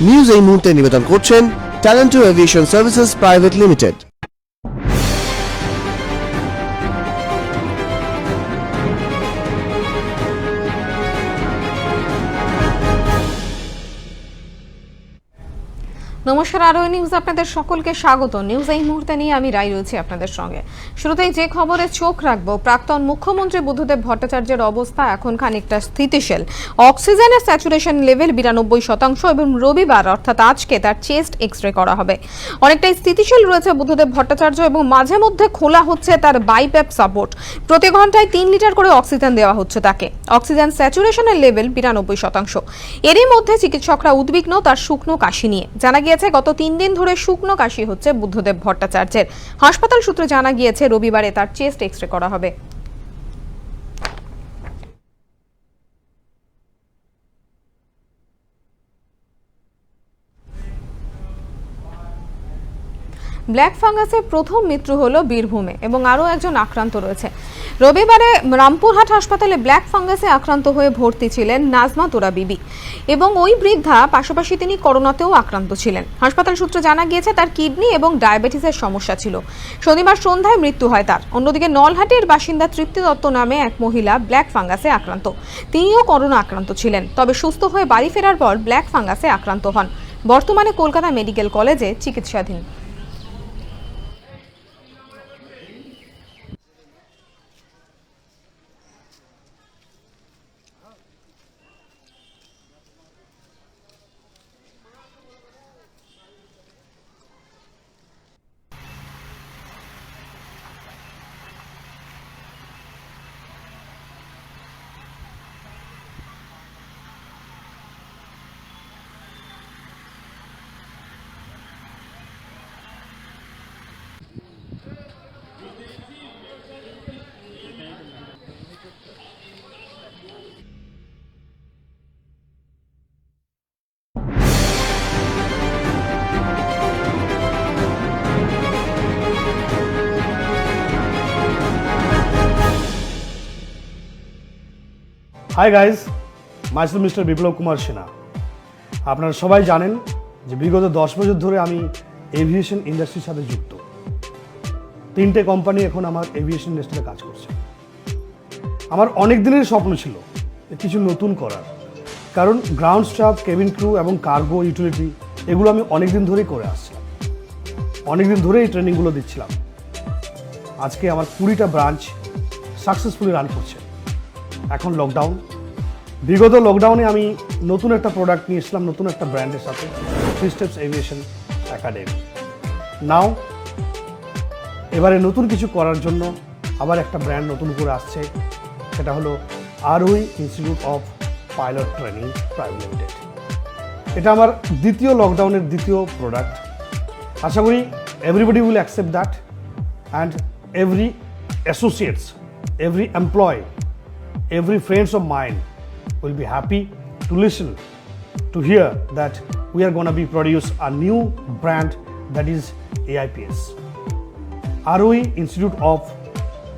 News এই মুহূর্তে নিবেদন করছেন ট্যালেন্টো এভিয়েশন সার্ভিসেস প্রাইভেট লিমিটেড। নমস্কার, আরোহী নিউজ আপনাদের সকলকে স্বাগত। নিউজ এই মুহূর্তে নিয়ে আমি রাই রয়েছি আপনাদের সঙ্গে। শুরুতেই যে খবরে চোখ রাখবো, প্রাক্তন মুখ্যমন্ত্রী বুদ্ধদেব ভট্টাচার্যের অবস্থা এখন খানিকটা স্থিতিশীল। অক্সিজেনের স্যাচুরেশন লেভেল 92% এবং রবিবার অর্থাৎ আজকে তার চেস্ট এক্সরে করা হবে। অনেকটাই স্থিতিশীল রয়েছে বুদ্ধদেব ভট্টাচার্য এবং মাঝে মধ্যে খোলা হচ্ছে তার বাইপ্যাপ সাপোর্ট। প্রতি ঘন্টায় 3 লিটার করে অক্সিজেন দেওয়া হচ্ছে তাকে। অক্সিজেন স্যাচুরেশনের লেভেল 92%। এরই মধ্যে চিকিৎসকরা উদ্বিগ্ন তার শুকনো কাশি নিয়ে। জানা গিয়েছে গত 3 দিন ধরে শুকনো কাশি হচ্ছে বুদ্ধদেব ভট্টাচার্যের। হাসপাতাল সূত্রে জানা গিয়েছে রবিবারে তার চেস্ট এক্সরে করা হবে। ব্ল্যাক ফাঙ্গাসের প্রথম মৃত্যু হলো বীরভূমে এবং আরও একজন আক্রান্ত রয়েছে। রবিবারে রামপুরহাট হাসপাতালে ব্ল্যাক ফাঙ্গাসে আক্রান্ত হয়ে ভর্তি ছিলেন নাজমা তোরা বিবি এবং ওই বৃদ্ধা, পাশাপাশি তিনি করোনাতেও আক্রান্ত ছিলেন। হাসপাতাল সূত্রে জানা গিয়েছে তার কিডনি এবং ডায়াবেটিসের সমস্যা ছিল। শনিবার সন্ধ্যায় মৃত্যু হয় তার। অন্যদিকে নলহাটির বাসিন্দা তৃপ্তি দত্ত নামে এক মহিলা ব্ল্যাক ফাঙ্গাসে আক্রান্ত। তিনিও করোনা আক্রান্ত ছিলেন, তবে সুস্থ হয়ে বাড়ি ফেরার পর ব্ল্যাক ফাঙ্গাসে আক্রান্ত হন। বর্তমানে কলকাতা মেডিকেল কলেজে চিকিৎসাধীন। Hi guys, myself mister Biplab Kumar Sinha. আপনারা সবাই জানেন যে বিগত 10 বছর ধরে আমি এভিয়েশন ইন্ডাস্ট্রির সাথে যুক্ত। 3টে কোম্পানি এখন আমার এভিয়েশন ইন্ডাস্ট্রিতে কাজ করছে। আমার অনেক দিনের স্বপ্ন ছিল কিছু নতুন করার, কারণ গ্রাউন্ড স্টাফ, কেবিন ক্রু এবং কার্গো, ইউটিলিটি এগুলো আমি অনেক দিন ধরেই করে আসছিলাম। অনেক দিন ধরেই এই ট্রেনিংগুলো দিচ্ছিলাম। আজকে আমার 20টা ব্রাঞ্চ সাকসেসফুলি রান করছে। এখন লকডাউন, বিগত লকডাউনে আমি নতুন একটা প্রোডাক্ট নিয়ে এসেছিলাম, নতুন একটা ব্র্যান্ডের সাথে, 3 স্টেপস এভিয়েশন একাডেমি। নাও এবারে নতুন কিছু করার জন্য আবার একটা ব্র্যান্ড নতুন করে আসছে, সেটা হলো Arohi institute of pilot training private limited. এটা আমার দ্বিতীয় লকডাউনের দ্বিতীয় প্রোডাক্ট। আশা করি everybody will accept that and every associates, every employ, every friends of mine will be happy to listen, to hear that we are going to be produce a new brand that is AIPS, Arohi Institute of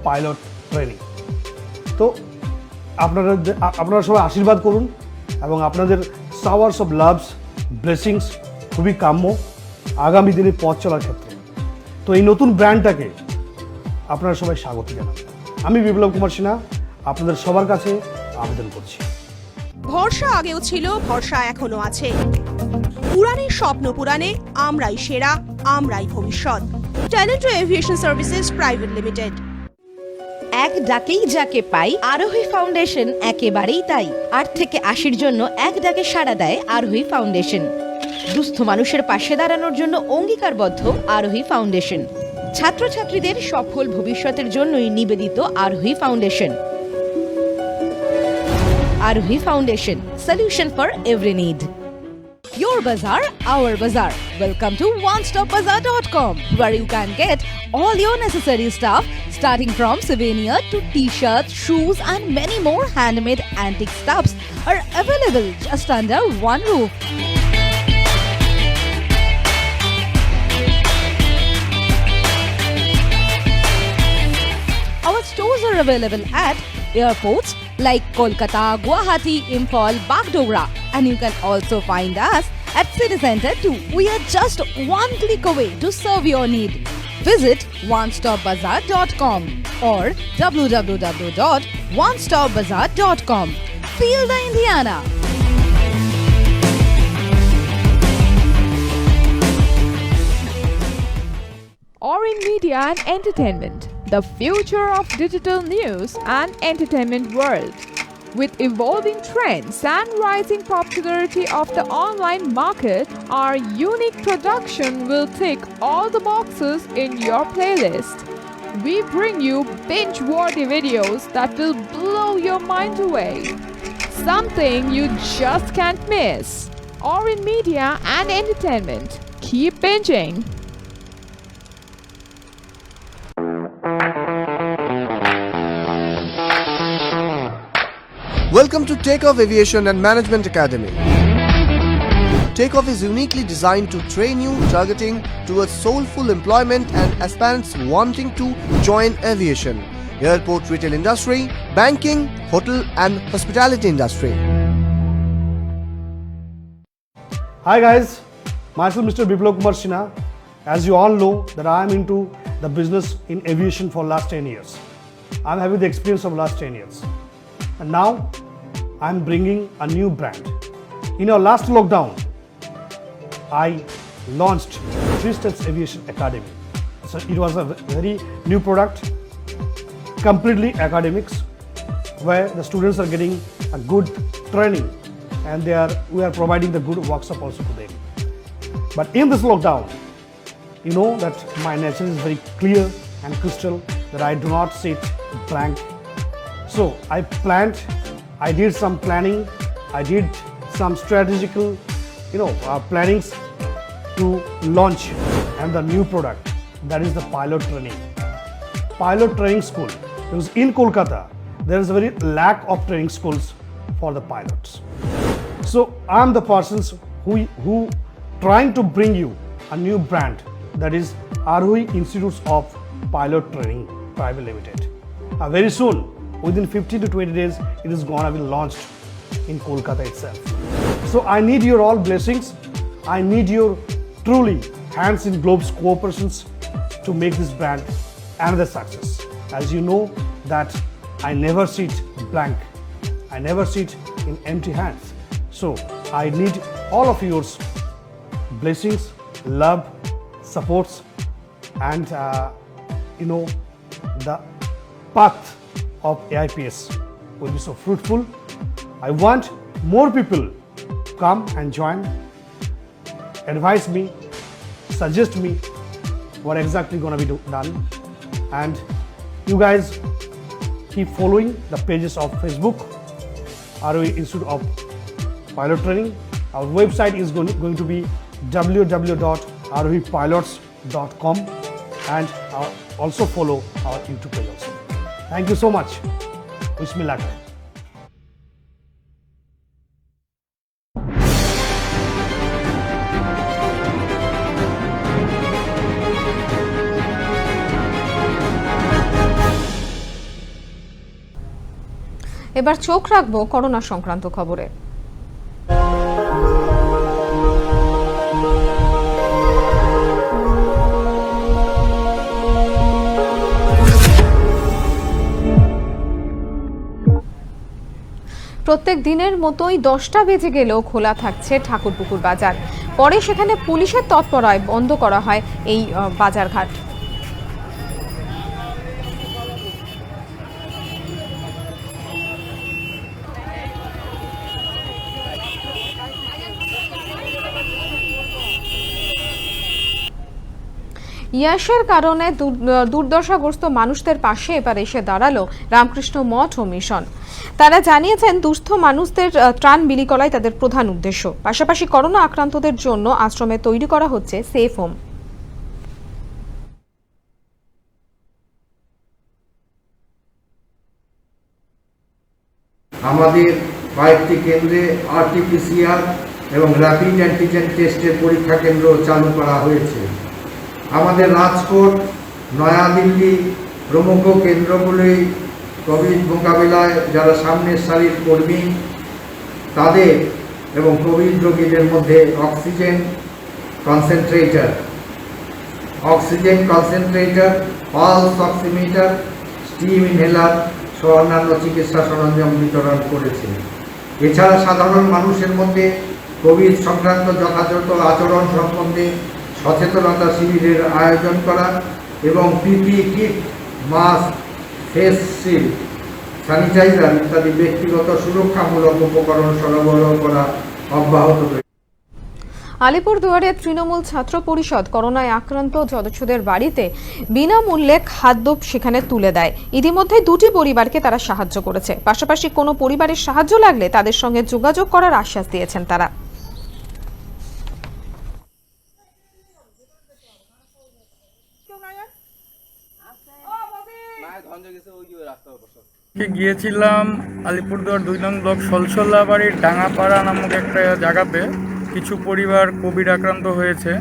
Pilot Training. তো আপনারা সবাই আশীর্বাদ করুন এবং আপনাদের showers of loves, blessings খুবই কাম্য আগামী দিনে পথ চলার ক্ষেত্রে। তো এই নতুন ব্র্যান্ডটাকে আপনারা সবাই স্বাগত জানান। আমি বিপ্লব কুমার সিনহা আপনাদের সবার কাছে আবেদন করছি। ভরসা আগেও ছিল, ভরসা এখনো আছে। পুরাণের স্বপ্ন পুরাণে, আমরাই সেরা, আমরাই ভবিষ্যৎ। ট্যালেন্টো এভিয়েশন সার্ভিসেস প্রাইভেট লিমিটেড। এক ডাকেই যাকে পাই, আরোহী ফাউন্ডেশন একেবারেই তাই। 8 থেকে 80-র জন্য এক ডাকে সাড়া দেয় আরোহী ফাউন্ডেশন। দুস্থ মানুষের পাশে দাঁড়ানোর জন্য অঙ্গীকারবদ্ধ আরোহী ফাউন্ডেশন। ছাত্রছাত্রীদের সফল ভবিষ্যতের জন্যই নিবেদিত আরোহী foundation. Arohi Foundation, solution for every need. Your bazaar, our bazaar. Welcome to onestopbazaar.com, where you can get all your necessary stuff, starting from souvenir to t-shirts, shoes and many more handmade antique stuffs are available just under one roof. Our stores are available at airports like Kolkata, Guwahati, Imphal, Bagdogra, and you can also find us At City Center too, we are just one click away to serve your need. Visit onestopbazaar.com or www.onestopbazaar.com. Feel the Indiana. Orin Media and Entertainment, the future of digital news and entertainment world. With evolving trends and rising popularity of the online market, our unique production will tick all the boxes in your playlist. We bring you binge-worthy videos that will blow your mind away. Something you just can't miss. Orin Media and Entertainment. Keep binging. Welcome to Takeoff Aviation and Management Academy. Takeoff is uniquely designed to train you targeting towards soulful employment and aspirants wanting to join aviation, airport retail industry, banking, hotel and hospitality industry. Hi guys, myself Mr. Biplab Kumar Sinha. As you all know that I am into the business in aviation for last 10 years. I'm having the experience of last 10 years. And now I'm bringing a new brand. In our last lockdown, I launched 3 Steps Aviation Academy. So it was a very new product, completely academics, where the students are getting a good training and we are providing the good workshop also to them. But in this lockdown, you know that my nature is very clear and crystal, that I do not sit blank. So I did some planning, I did some strategical, plannings to launch and the new product, that is the pilot training school. Because in Kolkata, there is a very lack of training schools for the pilots. So I'm the persons who trying to bring you a new brand, that is Arohi Institutes of Pilot Training Private Limited. Very soon, within 15 to 20 days, it is gonna be launched in Kolkata itself. So I need your all blessings. I need your truly hands in gloves cooperations to make this brand another success. As you know that I never sit blank. I never sit in empty hands. So I need all of yours blessings, love, supports, and the path of AIPS will be so fruitful. I want more people to come and join, advise me, suggest me what exactly going to be done, and you guys keep following the pages of Facebook, Arohi Institute of Pilot Training. Our website is going to be www.arohipilots.com, and also follow our YouTube page also. Thank you so much. Wish me luck. এবার চোখ রাখবো corona সংক্রান্ত খবরে। প্রত্যেক দিনের মতোই 10টা বেজে গেলেও খোলা থাকছে ঠাকুরপুকুর বাজার। পরে সেখানে পুলিশের তৎপরতায় বন্ধ করা হয় এই বাজারঘাট। ইয়াসের কারণে দুর্দশাগ্রস্ত মানুষদের পাশে এবার এসে দাঁড়ালো রামকৃষ্ণ মঠ ও মিশন। তারা জানিয়েছেন দুস্থ মানুষদের ত্রাণ বিলি করাই তাদের প্রধান উদ্দেশ্য। পাশাপাশি করোনা আক্রান্তদের জন্য আশ্রমে তৈরি করা হচ্ছে সেফ হোম। আমাদের কয়েকটি কেন্দ্রে আরটিপিসিআর এবং র্যাপিড অ্যান্টিজেন টেস্টের পরীক্ষা কেন্দ্র চালু করা হয়েছে। আমাদের রাজকোট, নয়াদিল্লি প্রমুখ কেন্দ্রগুলি কোভিড মোকাবিলায় যারা সামনের সারির কর্মী, তাদের এবং কোভিড রোগীদের মধ্যে oxygen concentrator, pulse oximeter, steam inhaler সহ অন্যান্য চিকিৎসা সরঞ্জাম বিতরণ করেছে। এছাড়া সাধারণ মানুষের মধ্যে কোভিড সংক্রান্ত যথাযথ আচরণ সম্বন্ধে সচেতনতা শিবিরের আয়োজন করা এবং PP kit, mask, face shield, sanitiser ইত্যাদি ব্যক্তিগত সুরক্ষামূলক উপকরণ সরবরাহ করা অব্যাহত রয়েছে। আলিপুরদুয়ারে তৃণমূল ছাত্র পরিষদ করোনায় আক্রান্ত সদস্যদের বাড়িতে বিনামূল্যে খাদ্য সেখানে তুলে দেয়। ইতিমধ্যে 2টি পরিবারকে তারা সাহায্য করেছে। পাশাপাশি কোনো পরিবারের সাহায্য লাগলে তাদের সঙ্গে যোগাযোগ করার আশ্বাস দিয়েছেন তারা। গিয়েছিলাম আলিপুরদুয়ার 2 নং ব্লক সলসল্লাবাড়ির ডাঙ্গাপাড়া নামক একটা জায়গাতে। কিছু পরিবার কোভিড আক্রান্ত হয়েছে,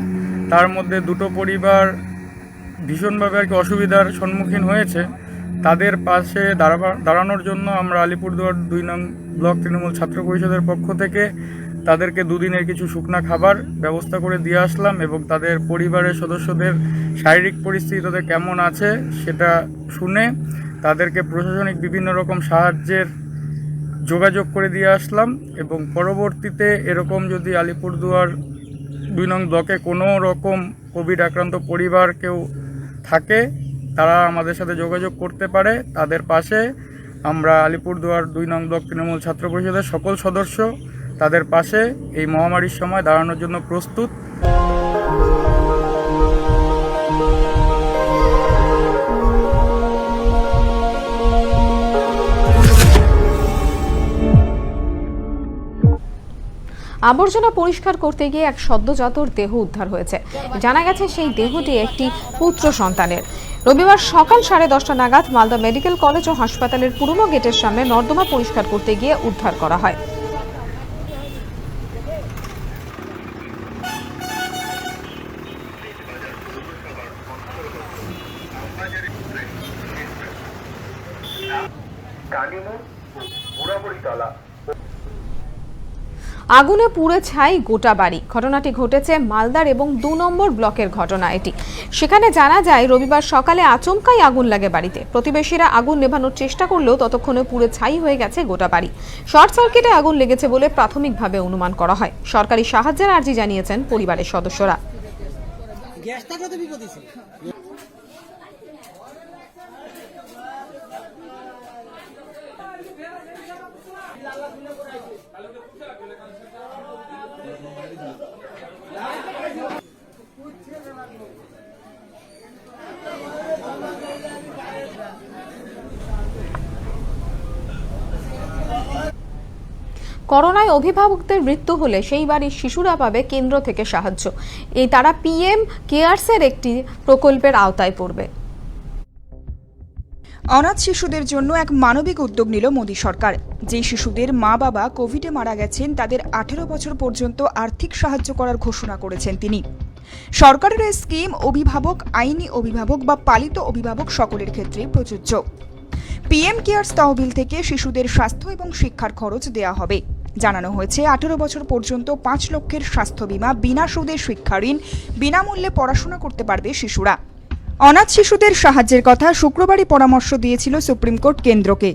তার মধ্যে 2টো পরিবার ভীষণভাবে আর কি অসুবিধার সম্মুখীন হয়েছে। তাদের পাশে দাঁড়ানোর জন্য আমরা আলিপুরদুয়ার 2 নং ব্লক তৃণমূল ছাত্র পরিষদের পক্ষ থেকে তাদেরকে 2 দিনের কিছু শুকনা খাবার ব্যবস্থা করে দিয়ে আসলাম এবং তাদের পরিবারের সদস্যদের শারীরিক পরিস্থিতি তাদের কেমন আছে সেটা শুনে তাদেরকে প্রশাসনিক বিভিন্ন রকম সাহায্যের যোগাযোগ করে দিয়ে আসলাম। এবং পরবর্তীতে এরকম যদি আলিপুরদুয়ার 2 নং ব্লকে কোনো রকম কোভিড আক্রান্ত পরিবার কেউ থাকে তারা আমাদের সাথে যোগাযোগ করতে পারে। তাদের পাশে আমরা আলিপুরদুয়ার 2 নং ব্লক তৃণমূল ছাত্র পরিষদের সকল সদস্য তাদের পাশে এই মহামারীর সময় দাঁড়ানোর জন্য প্রস্তুত। আবর্জনা পরিষ্কার করতে গিয়ে এক সদ্যজাতর দেহ উদ্ধার হয়েছে। জানা গেছে সেই দেহটি একটি পুত্র সন্তানের। রবিবার সকাল 10:30 নাগাদ মালদা মেডিকেল কলেজ ও হাসপাতালের পুরনো গেটের সামনে নর্দমা পরিষ্কার করতে গিয়ে উদ্ধার করা হয়। আগুনে পুড়ে ছাই গোটা বাড়ি। ঘটনাটি ঘটেছে মালদার এবং 2 নম্বর ব্লকের ঘটনা এটি। সেখানে জানা যায় রবিবার সকালে আচমকাই আগুন লাগে বাড়িতে। প্রতিবেশীরা আগুন নেভানোর চেষ্টা করলেও ততক্ষণে পুড়ে ছাই হয়ে গেছে গোটা বাড়ি। শর্ট সার্কিটে আগুন লেগেছে বলে প্রাথমিকভাবে অনুমান করা হয়। সরকারি সাহায্যের আর্জি জানিয়েছেন পরিবারের সদস্যরা। করোনায় অভিভাবকদের মৃত্যু হলে সেই বাড়ির শিশুরা পাবে কেন্দ্র থেকে সাহায্য। এই তারা পিএম কেয়ারসের একটি প্রকল্পের আওতায় পড়বে। অনাথ শিশুদের জন্য এক মানবিক উদ্যোগ নিল মোদী সরকার। যে শিশুদের মা বাবা কোভিডে মারা গেছেন তাদের 18 বছর পর্যন্ত আর্থিক সাহায্য করার ঘোষণা করেছেন তিনি। সরকারের এই স্কিম অভিভাবক, আইনি অভিভাবক বা পালিত অভিভাবক সকলের ক্ষেত্রে প্রযোজ্য। পিএম কেয়ারস তহবিল থেকে শিশুদের স্বাস্থ্য এবং শিক্ষার খরচ দেওয়া হবে। জানানো হয়েছে 18 বছর পর্যন্ত 5 লক্ষের স্বাস্থ্য বীমা, বিনা সুদে শিক্ষা ঋণ, বিনামূল্যে পড়াশোনা করতে পারবে শিশুরা। অনাথ শিশুদের সাহায্যের কথা শুক্রবারই পরামর্শ দিয়েছিল সুপ্রিম কোর্ট কেন্দ্রকে।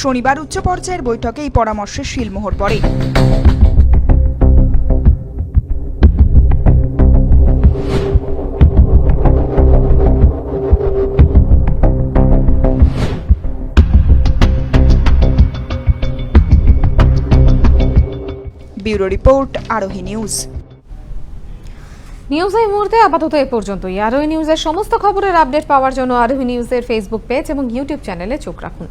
শনিবার উচ্চ পর্যায়ের বৈঠকে এই পরামর্শের সিলমোহর পড়ে। ব্যুরো রিপোর্ট, আরোহী নিউজ। নিউজ এই মুহূর্তে আপাতত এ পর্যন্তই। আরোহী নিউজের সমস্ত খবরের আপডেট পাওয়ার জন্য আরোহী নিউজের ফেসবুক পেজ এবং ইউটিউব চ্যানেলে চোখ রাখুন।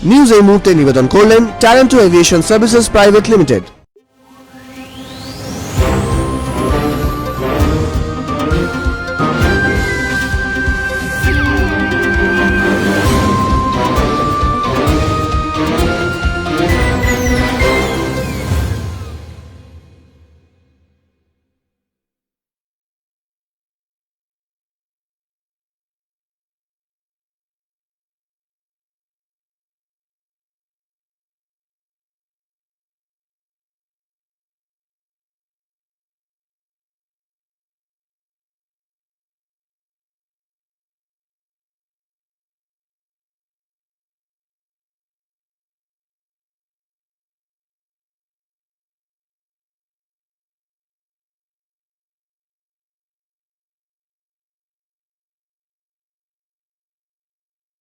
নিউজ এই মুহূর্তে নিবেদন করলেন ট্যালেন্টো এভিয়েশন সার্ভিসেস প্রাইভেট লিমিটেড।